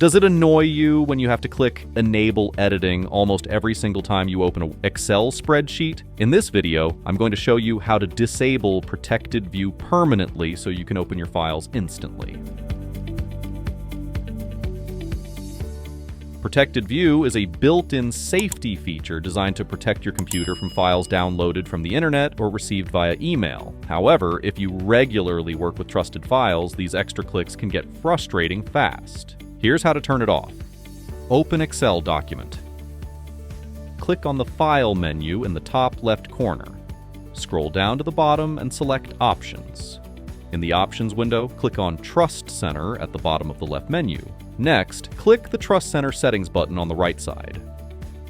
Does it annoy you when you have to click Enable Editing almost every single time you open an Excel spreadsheet? In this video, I'm going to show you how to disable Protected View permanently so you can open your files instantly. Protected View is a built-in safety feature designed to protect your computer from files downloaded from the internet or received via email. However, if you regularly work with trusted files, these extra clicks can get frustrating fast. Here's how to turn it off. Open Excel document. Click on the File menu in the top left corner. Scroll down to the bottom and select Options. In the Options window, click on Trust Center at the bottom of the left menu. Next, click the Trust Center Settings button on the right side.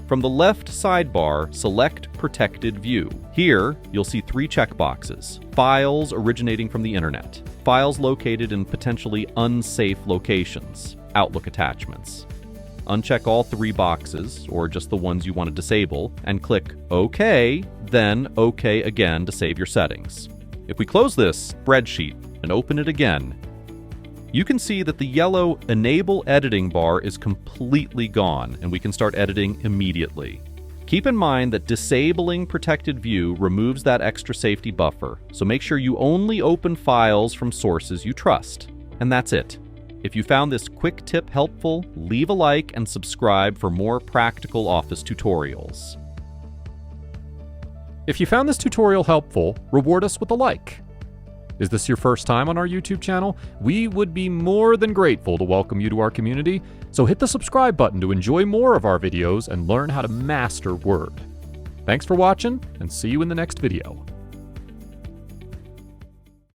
From the left sidebar, select Protected View. Here, you'll see three checkboxes: files originating from the internet, files located in potentially unsafe locations, Outlook attachments. Uncheck all three boxes, or just the ones you want to disable, and click OK, then OK again to save your settings. If we close this spreadsheet and open it again, you can see that the yellow Enable Editing bar is completely gone, and we can start editing immediately. Keep in mind that disabling Protected View removes that extra safety buffer, so make sure you only open files from sources you trust. And that's it. If you found this quick tip helpful, leave a like and subscribe for more practical Office tutorials. If you found this tutorial helpful, reward us with a like. Is this your first time on our YouTube channel? We would be more than grateful to welcome you to our community, so hit the subscribe button to enjoy more of our videos and learn how to master Word. Thanks for watching, and see you in the next video.